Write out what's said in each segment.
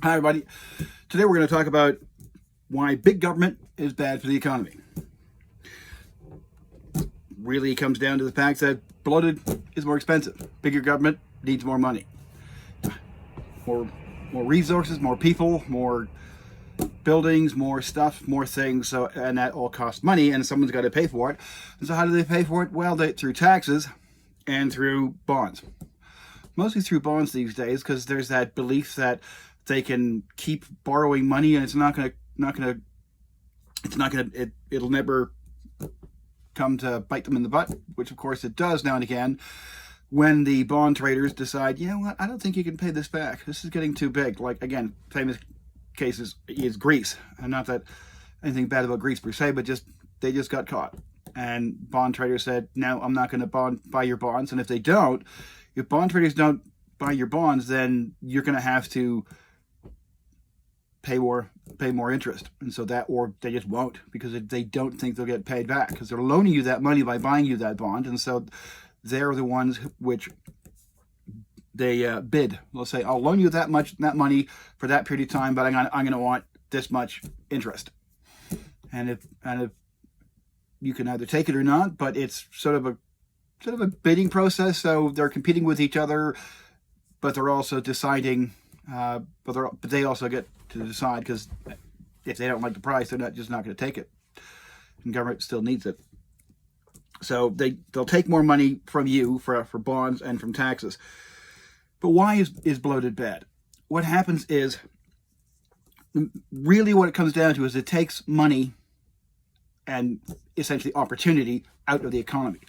Hi, everybody. Today we're going to talk about why big government is bad for the economy. Really comes down to the fact that bloated is more expensive. Bigger government needs more money, more resources, more people, more buildings, more stuff, more things. So, and that all costs money, and someone's got to pay for it. And so, how do they pay for it? Well, through taxes and through bonds. Mostly through bonds these days, because there's that belief that they can keep borrowing money, and it'll never come to bite them in the butt, which of course it does now and again when the bond traders decide, you know what, I don't think you can pay this back. This is getting too big. Like, again, famous cases is Greece. And not that anything bad about Greece per se, but they just got caught. And bond traders said, no, I'm not going to buy your bonds. And if bond traders don't buy your bonds, then you're going to have to pay more interest. And so or they just won't, because they don't think they'll get paid back, because they're loaning you that money by buying you that bond. And so they're the ones which they bid. They'll say, I'll loan you that money for that period of time, but I'm going to want this much interest. And if you can either take it or not, but it's sort of a bidding process. So they're competing with each other, but they're also deciding. But they also get to decide, because if they don't like the price, they're not going to take it, and government still needs it. So they'll take more money from you for bonds and from taxes. But why is bloated bad? What happens is, really what it comes down to is it takes money and essentially opportunity out of the economy.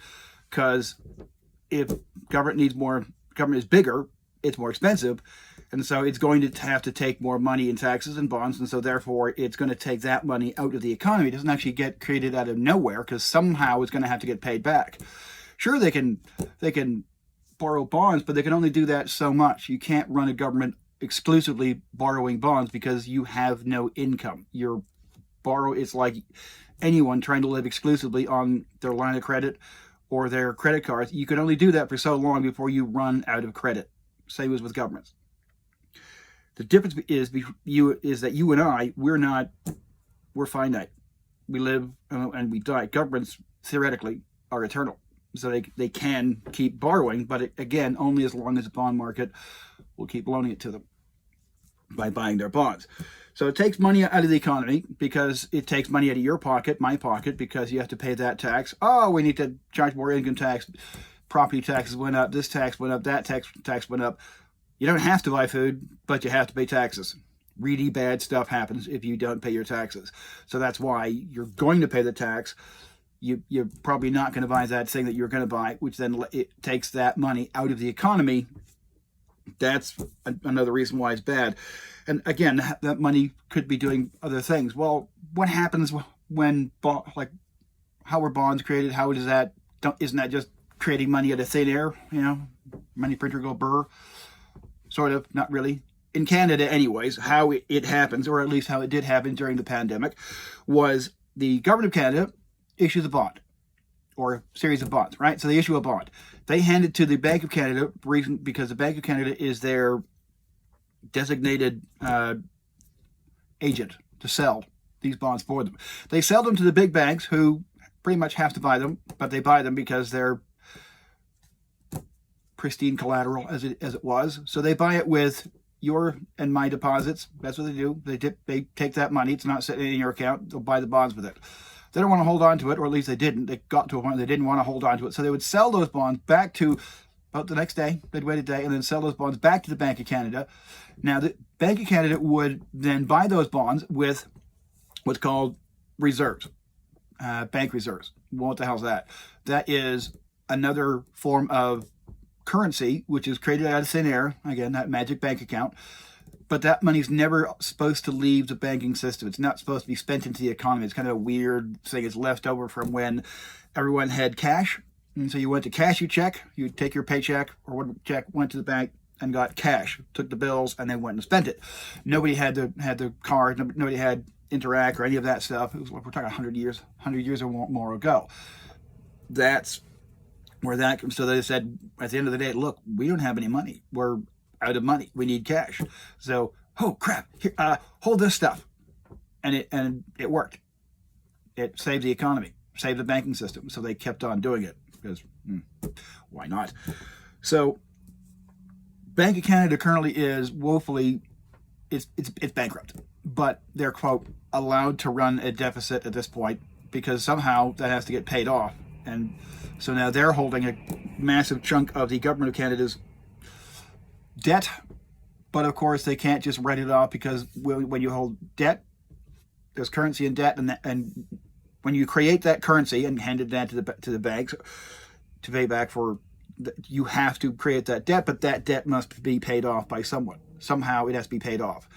Because if government is bigger, it's more expensive. And so it's going to have to take more money in taxes and bonds. And so therefore it's going to take that money out of the economy. It doesn't actually get created out of nowhere, because somehow it's going to have to get paid back. Sure, they can borrow bonds, but they can only do that so much. You can't run a government exclusively borrowing bonds, because you have no income. It's like anyone trying to live exclusively on their line of credit or their credit cards. You can only do that for so long before you run out of credit. Same as with governments. The difference is that you and I, we're finite. We live and we die. Governments, theoretically, are eternal. So they can keep borrowing, but again, only as long as the bond market will keep loaning it to them by buying their bonds. So it takes money out of the economy, because it takes money out of your pocket, my pocket, because you have to pay that tax. Oh, we need to charge more income tax. Property taxes went up. This tax went up. That tax went up. You don't have to buy food, but you have to pay taxes. Really bad stuff happens if you don't pay your taxes. So that's why you're going to pay the tax. You're probably not going to buy that thing that you're going to buy, which then it takes that money out of the economy. That's another reason why it's bad. And again, that money could be doing other things. Well, what happens when, how are bonds created? How does that, isn't that just creating money out of thin air? Money printer go burr. Sort of, not really. In Canada, anyways, how it happens, or at least how it did happen during the pandemic, was the government of Canada issues a bond, or a series of bonds, right? So they issue a bond. They hand it to the Bank of Canada, because the Bank of Canada is their designated agent to sell these bonds for them. They sell them to the big banks, who pretty much have to buy them, but they buy them because they're pristine collateral as it was. So they buy it with your and my deposits. That's what they do. They take that money. It's not sitting in your account. They'll buy the bonds with it. They don't want to hold on to it, or at least they didn't. They got to a point where they didn't want to hold on to it. So they would sell those bonds back to, about the next day. They'd wait a day and then sell those bonds back to the Bank of Canada. Now, the Bank of Canada would then buy those bonds with what's called reserves, bank reserves. What the hell's that? That is another form of currency, which is created out of thin air. Again, that magic bank account. But that money's never supposed to leave the banking system. It's not supposed to be spent into the economy. It's kind of a weird thing. It's left over from when everyone had cash. And so you went to cash your check. You would take your paycheck or what check, went to the bank and got cash, took the bills, and then went and spent it. Nobody had the card. Nobody had Interac or any of that stuff. It was, we're talking 100 years or more ago. That's where that comes. So they said at the end of the day, look, we don't have any money. We're out of money. We need cash. So oh crap, here, hold this stuff. And it worked. It saved the economy, saved the banking system. So they kept on doing it because why not? So Bank of Canada currently is woefully, it's bankrupt, but they're, quote, allowed to run a deficit at this point because somehow that has to get paid off. And so now they're holding a massive chunk of the government of Canada's debt, but of course they can't just write it off because when you hold debt, there's currency in debt, and when you create that currency and hand it down to the banks to pay back for, you have to create that debt, but that debt must be paid off by someone. Somehow it has to be paid off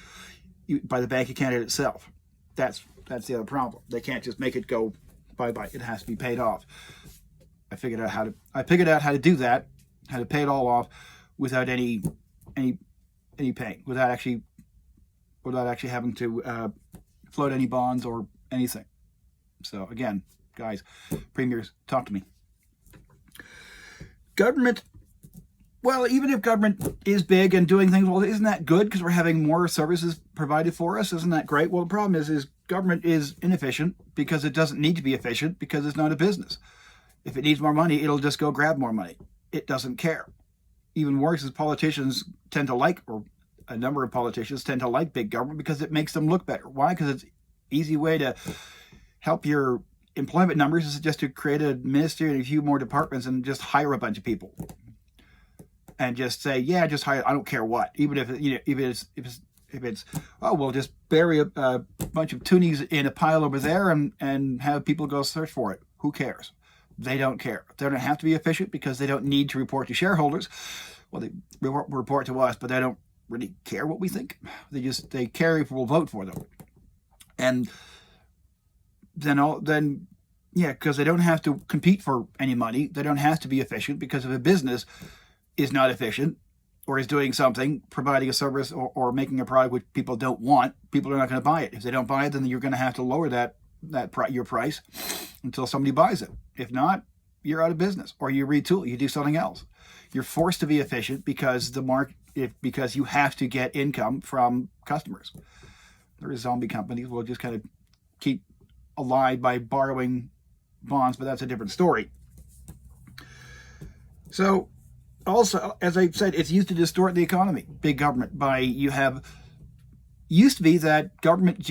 by the Bank of Canada itself. That's the other problem. They can't just make it go bye-bye. It has to be paid off. I figured out how to do that, how to pay it all off without any pain, without actually having to float any bonds or anything. So again, guys, premiers, talk to me. Government, well, even if government is big and doing things, well, isn't that good because we're having more services provided for us? Isn't that great? Well, the problem is government is inefficient because it doesn't need to be efficient because it's not a business. If it needs more money, it'll just go grab more money. It doesn't care. Even worse is politicians tend to like, or a number of politicians tend to like big government because it makes them look better. Why? Because it's an easy way to help your employment numbers is just to create a ministry and a few more departments and just hire a bunch of people and just say, yeah, just hire. I don't care what, even if it's oh, we'll just bury a bunch of toonies in a pile over there and have people go search for it. Who cares? They don't care. They don't have to be efficient because they don't need to report to shareholders. Well, they report to us, but they don't really care what we think. They care if we'll vote for them. And then because they don't have to compete for any money. They don't have to be efficient because if a business is not efficient or is doing something, providing a service or making a product which people don't want, people are not going to buy it. If they don't buy it, then you're going to have to lower your price until somebody buys it. If not, you're out of business, or you retool, you do something else. You're forced to be efficient because because you have to get income from customers. There are zombie companies will just kind of keep alive by borrowing bonds, but that's a different story. So also, as I said, it's used to distort the economy, big government. Used to be that government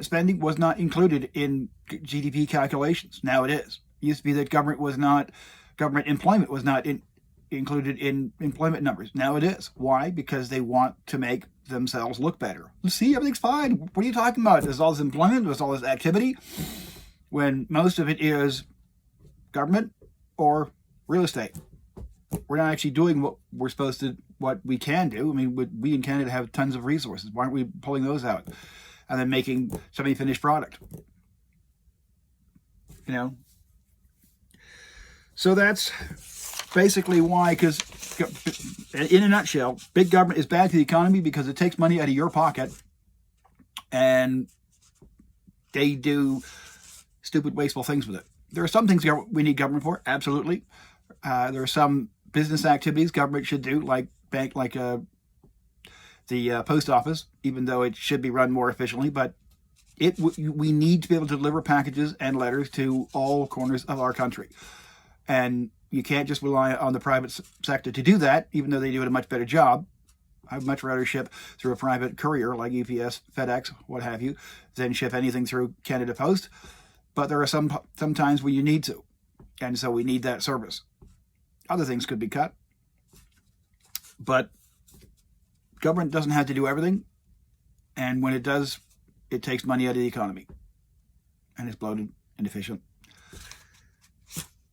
spending was not included in GDP calculations. Now it is. It used to be that government employment was not included in employment numbers. Now it is. Why? Because they want to make themselves look better. See, everything's fine. What are you talking about? There's all this employment, there's all this activity, when most of it is government or real estate. We're not actually doing what we can do. I mean, we in Canada have tons of resources. Why aren't we pulling those out and then making semi-finished product? So that's basically why, because in a nutshell, big government is bad to the economy because it takes money out of your pocket and they do stupid, wasteful things with it. There are some things we need government for, absolutely. There are some business activities government should do, like the post office, even though it should be run more efficiently. But we need to be able to deliver packages and letters to all corners of our country. And you can't just rely on the private sector to do that, even though they do a much better job. I'd much rather ship through a private courier like UPS, FedEx, what have you, than ship anything through Canada Post. But there are some times when you need to. And so we need that service. Other things could be cut. But government doesn't have to do everything. And when it does, it takes money out of the economy. And it's bloated, inefficient.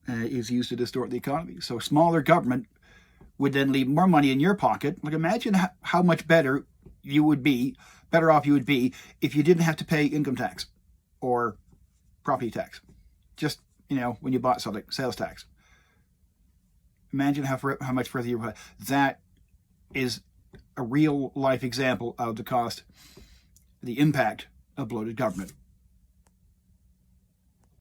And it is used to distort the economy. So smaller government would then leave more money in your pocket. Like, imagine how much better off you would be if you didn't have to pay income tax or property tax. Just, when you bought something, sales tax. Imagine how much further you would. That is a real life example of the impact of bloated government.